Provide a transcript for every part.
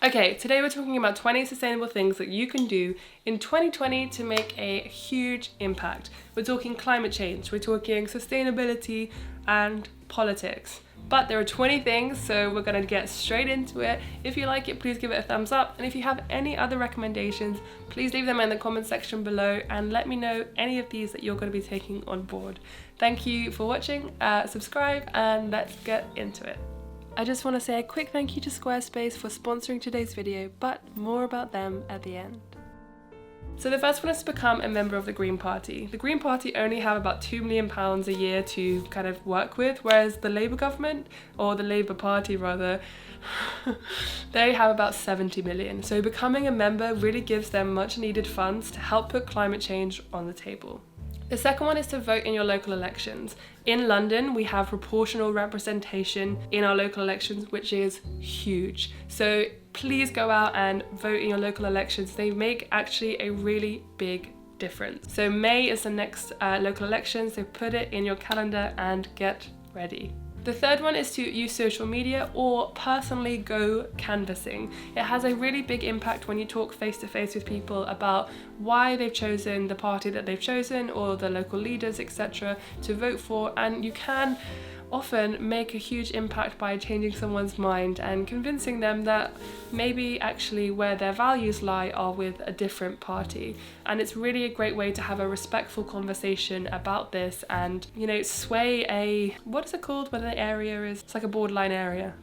Okay, today we're talking about 20 sustainable things that you can do in 2020 to make a huge impact. We're talking climate change, we're talking sustainability and politics. But there are 20 things, so we're gonna get straight into it. If you like it, please give it a thumbs up. And if you have any other recommendations, please leave them in the comment section below and let me know any of these that you're gonna be taking on board. Thank you for watching, subscribe, and let's get into it. I just want to say a quick thank you to Squarespace for sponsoring today's video, but more about them at the end. So the first one is to become a member of the Green Party. The Green Party only have about £2 million a year to kind of work with, whereas the Labour government, or the Labour Party rather, they have about 70 million. So becoming a member really gives them much needed funds to help put climate change on the table. The second one is to vote in your local elections. In London, we have proportional representation in our local elections, which is huge. So please go out and vote in your local elections. They make actually a really big difference. So May is the next local election, so put it in your calendar and get ready. The third one is to use social media or personally go canvassing. It has a really big impact when you talk face to face with people about why they've chosen the party that they've chosen or the local leaders, etc. to vote for, and you can often make a huge impact by changing someone's mind and convincing them that maybe actually where their values lie are with a different party. And it's really a great way to have a respectful conversation about this and, you know, sway a, what is it called when the area is, it's like a borderline area.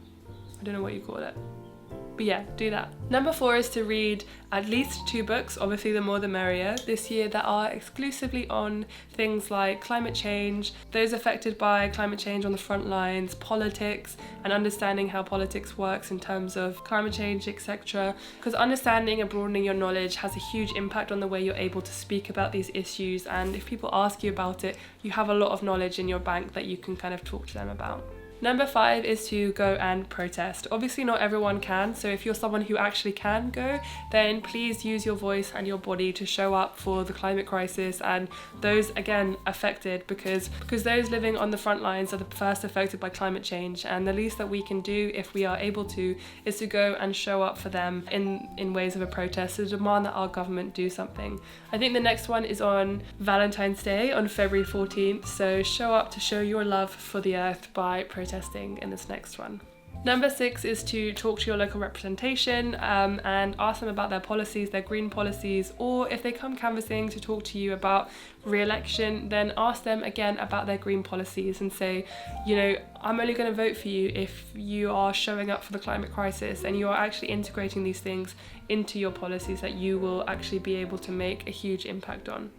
I don't know what you call it. But yeah, do that. Number 4 is to read at least 2 books, obviously the more the merrier, this year that are exclusively on things like climate change, those affected by climate change on the front lines, politics, and understanding how politics works in terms of climate change, etc. Because understanding and broadening your knowledge has a huge impact on the way you're able to speak about these issues, and if people ask you about it, you have a lot of knowledge in your bank that you can kind of talk to them about. Number 5 is to go and protest. Obviously not everyone can, so if you're someone who actually can go, then please use your voice and your body to show up for the climate crisis and those, again, affected, because those living on the front lines are the first affected by climate change, and the least that we can do, if we are able to, is to go and show up for them in ways of a protest to demand that our government do something. I think the next one is on Valentine's Day on February 14th, so show up to show your love for the earth by protesting in this next one. Number 6 is to talk to your local representation and ask them about their policies, their green policies, or if they come canvassing to talk to you about re-election, then ask them again about their green policies and say, you know, I'm only going to vote for you if you are showing up for the climate crisis and you are actually integrating these things into your policies that you will actually be able to make a huge impact on.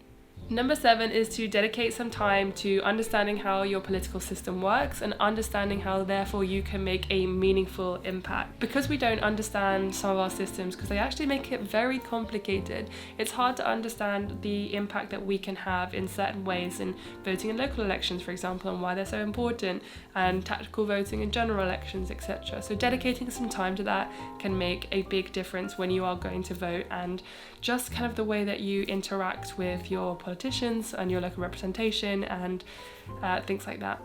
Number 7 is to dedicate some time to understanding how your political system works and understanding how therefore you can make a meaningful impact. Because we don't understand some of our systems, because they actually make it very complicated, it's hard to understand the impact that we can have in certain ways in voting in local elections, for example, and why they're so important, and tactical voting in general elections, etc. So dedicating some time to that can make a big difference when you are going to vote, and just kind of the way that you interact with your politicians and your local representation and things like that.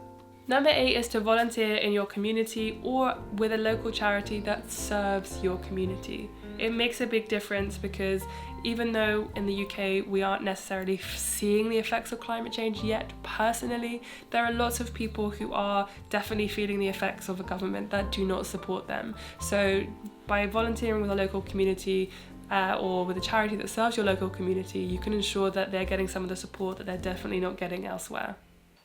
Number 8 is to volunteer in your community or with a local charity that serves your community. It makes a big difference because even though in the UK we aren't necessarily seeing the effects of climate change yet personally, there are lots of people who are definitely feeling the effects of a government that do not support them. So by volunteering with a local community or with a charity that serves your local community, you can ensure that they're getting some of the support that they're definitely not getting elsewhere.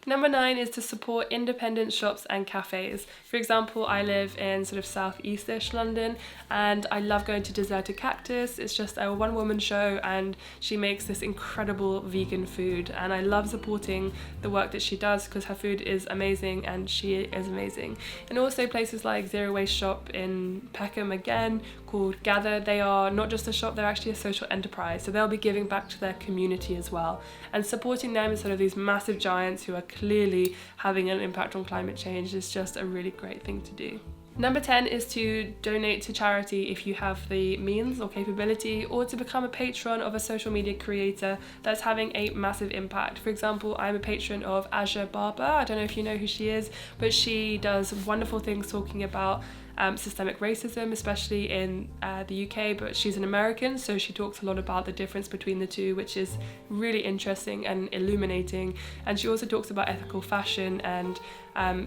Number 9 is to support independent shops and cafes. For example, I live in sort of southeast-ish London and I love going to Deserted Cactus. It's just a one-woman show and she makes this incredible vegan food, and I love supporting the work that she does because her food is amazing and she is amazing. And also places like Zero Waste Shop in Peckham, again, called Gather. They are not just a shop, they're actually a social enterprise, so they'll be giving back to their community as well. And supporting them instead of these massive giants who are clearly having an impact on climate change is just a really great thing to do. Number 10 is to donate to charity if you have the means or capability, or to become a patron of a social media creator that's having a massive impact. For example, I'm a patron of Aja Barber. I don't know if you know who she is, but she does wonderful things talking about systemic racism, especially in the UK, but she's an American, so she talks a lot about the difference between the two, which is really interesting and illuminating. And she also talks about ethical fashion and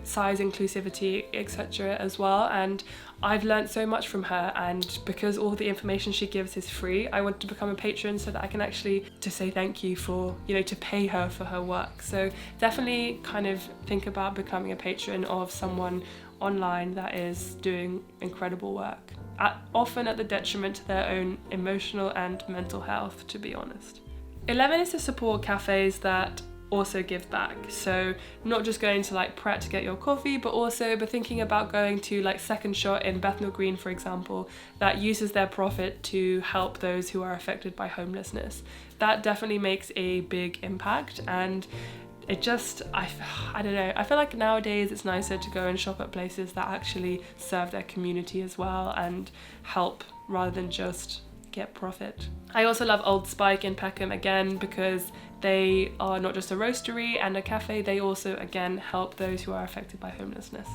size inclusivity, etc. as well. And I've learned so much from her, and because all the information she gives is free, I want to become a patron so that I can actually to say thank you for, to pay her for her work. So definitely kind of think about becoming a patron of someone online that is doing incredible work, often at the detriment to their own emotional and mental health, to be honest. 11 is to support cafes that also give back. So not just going to like Pret to get your coffee, but thinking about going to like Second Shot in Bethnal Green, for example, that uses their profit to help those who are affected by homelessness. That definitely makes a big impact, and it just, I don't know, I feel like nowadays it's nicer to go and shop at places that actually serve their community as well and help, rather than just get profit. I also love Old Spike in Peckham, again, because they are not just a roastery and a cafe, they also again help those who are affected by homelessness.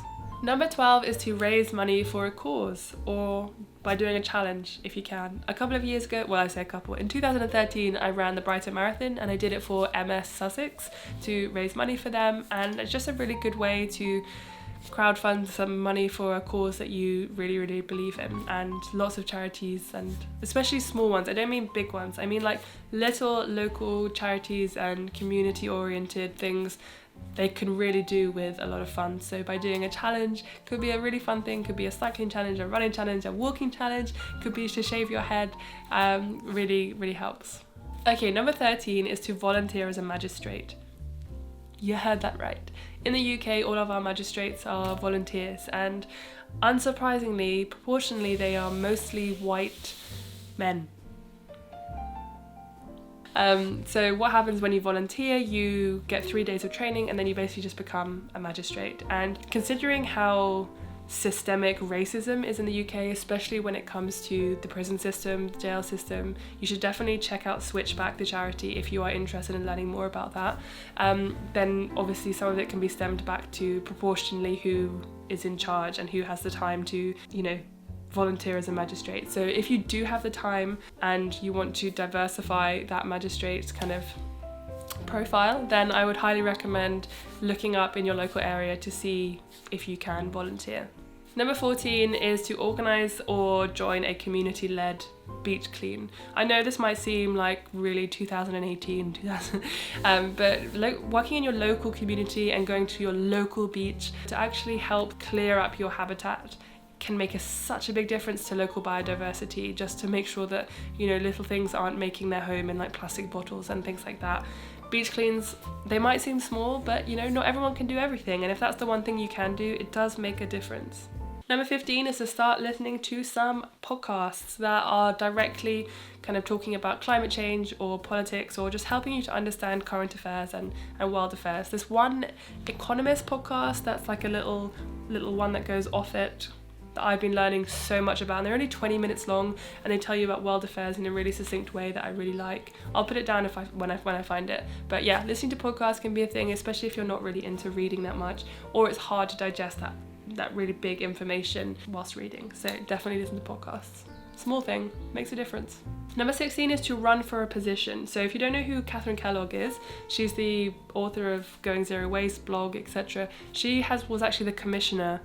Number 12 is to raise money for a cause, or by doing a challenge if you can. A couple of years ago, well, I say a couple, in 2013 I ran the Brighton Marathon, and I did it for MS Sussex to raise money for them, and it's just a really good way to crowdfund some money for a cause that you really, really believe in. And lots of charities, and especially small ones, I don't mean big ones, I mean like little local charities and community oriented things, they can really do with a lot of fun. So by doing a challenge, could be a really fun thing, could be a cycling challenge, a running challenge, a walking challenge, could be to shave your head, really, really helps. Okay, number 13 is to volunteer as a magistrate. You heard that right. In the UK, all of our magistrates are volunteers, and unsurprisingly, proportionally, they are mostly white men. So what happens when you volunteer, you get 3 days of training, and then you basically just become a magistrate. And considering how systemic racism is in the UK, especially when it comes to the prison system, the jail system, you should definitely check out Switchback, the charity, if you are interested in learning more about that. Then obviously some of it can be stemmed back to proportionally who is in charge and who has the time to, volunteer as a magistrate. So if you do have the time and you want to diversify that magistrate's kind of profile, then I would highly recommend looking up in your local area to see if you can volunteer. Number 14 is to organise or join a community-led beach clean. I know this might seem like really 2018, but working in your local community and going to your local beach to actually help clear up your habitat can make such a big difference to local biodiversity, just to make sure that, little things aren't making their home in like plastic bottles and things like that. Beach cleans, they might seem small, but not everyone can do everything, and if that's the one thing you can do, it does make a difference. Number 15 is to start listening to some podcasts that are directly kind of talking about climate change or politics, or just helping you to understand current affairs and world affairs. There's one economist podcast that's like a little one that goes off it, that I've been learning so much about, and they're only 20 minutes long, and they tell you about world affairs in a really succinct way that I really like. I'll put it down when I find it. But yeah, listening to podcasts can be a thing, especially if you're not really into reading that much, or it's hard to digest that really big information whilst reading. So definitely listen to podcasts. Small thing, makes a difference. Number 16 is to run for a position. So if you don't know who Catherine Kellogg is, she's the author of Going Zero Waste blog, etc. She was actually the commissioner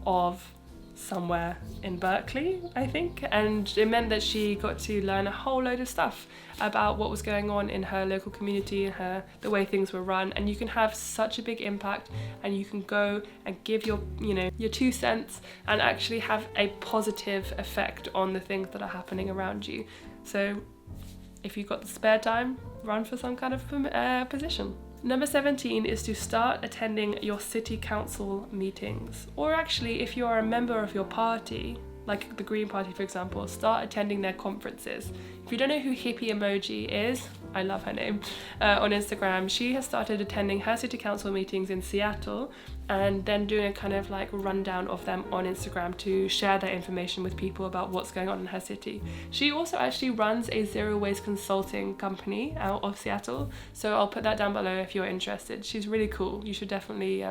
of somewhere in Berkeley, I think, and it meant that she got to learn a whole load of stuff about what was going on in her local community and the way things were run. And you can have such a big impact, and you can go and give your 2 cents and actually have a positive effect on the things that are happening around you. So if you've got the spare time, run for some kind of position. Number 17 is to start attending your city council meetings, or actually if you are a member of your party, like the Green Party for example, start attending their conferences. If you don't know who Hippie Emoji is, I love her name, on Instagram. She has started attending her city council meetings in Seattle and then doing a kind of like rundown of them on Instagram to share that information with people about what's going on in her city. She also actually runs a zero waste consulting company out of Seattle, so I'll put that down below if you're interested. She's really cool. You should definitely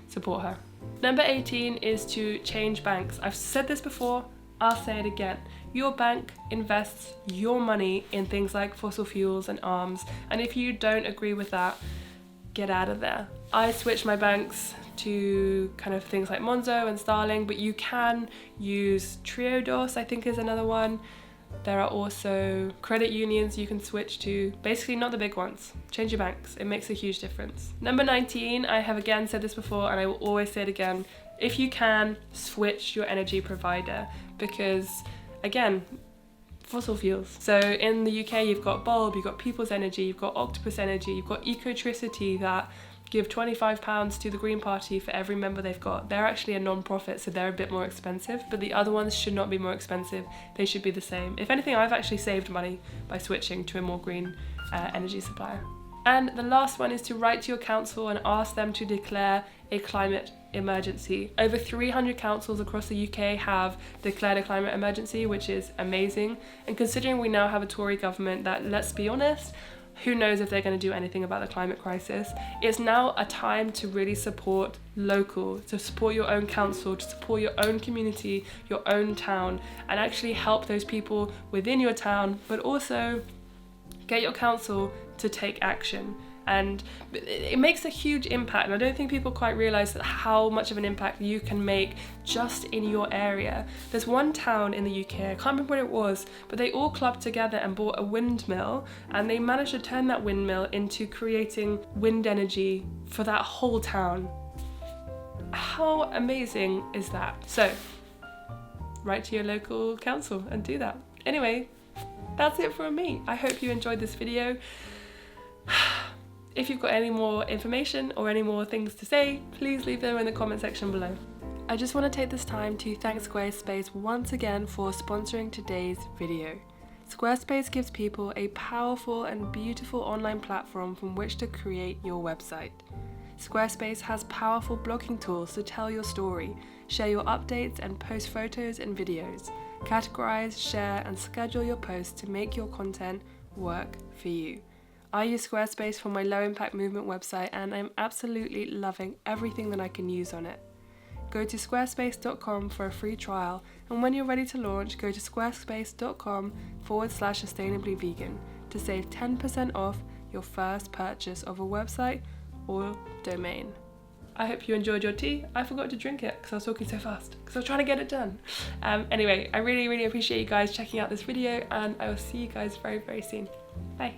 support her. Number 18 is to change banks. I've said this before, I'll say it again. Your bank invests your money in things like fossil fuels and arms, and if you don't agree with that, get out of there. I switched my banks to kind of things like Monzo and Starling, but you can use Triodos, I think is another one. There are also credit unions you can switch to, basically not the big ones. Change your banks, it makes a huge difference. Number 19, I have again said this before and I will always say it again, if you can, switch your energy provider, because again, fossil fuels. So in the UK you've got Bulb, you've got People's Energy, you've got Octopus Energy, you've got Ecotricity that give £25 to the Green Party for every member they've got. They're actually a non-profit, so they're a bit more expensive, but the other ones should not be more expensive. They should be the same. If anything, I've actually saved money by switching to a more green energy supplier. And the last one is to write to your council and ask them to declare a climate emergency. Over 300 councils across the UK have declared a climate emergency, which is amazing. And considering we now have a Tory government that, let's be honest, who knows if they're going to do anything about the climate crisis, it's now a time to really support local, to support your own council, to support your own community, your own town, and actually help those people within your town, but also get your council to take action. And it makes a huge impact, and I don't think people quite realise that how much of an impact you can make just in your area. There's one town in the UK, I can't remember what it was, but they all clubbed together and bought a windmill, and they managed to turn that windmill into creating wind energy for that whole town. How amazing is that? So, write to your local council and do that. Anyway, that's it from me. I hope you enjoyed this video. If you've got any more information or any more things to say, please leave them in the comment section below. I just want to take this time to thank Squarespace once again for sponsoring today's video. Squarespace gives people a powerful and beautiful online platform from which to create your website. Squarespace has powerful blogging tools to tell your story, share your updates and post photos and videos, categorize, share and schedule your posts to make your content work for you. I use Squarespace for my low impact movement website and I'm absolutely loving everything that I can use on it. Go to squarespace.com for a free trial, and when you're ready to launch, go to squarespace.com/sustainablyvegan to save 10% off your first purchase of a website or domain. I hope you enjoyed your tea. I forgot to drink it because I was talking so fast because I was trying to get it done. Anyway, I really appreciate you guys checking out this video, and I will see you guys very soon. Bye.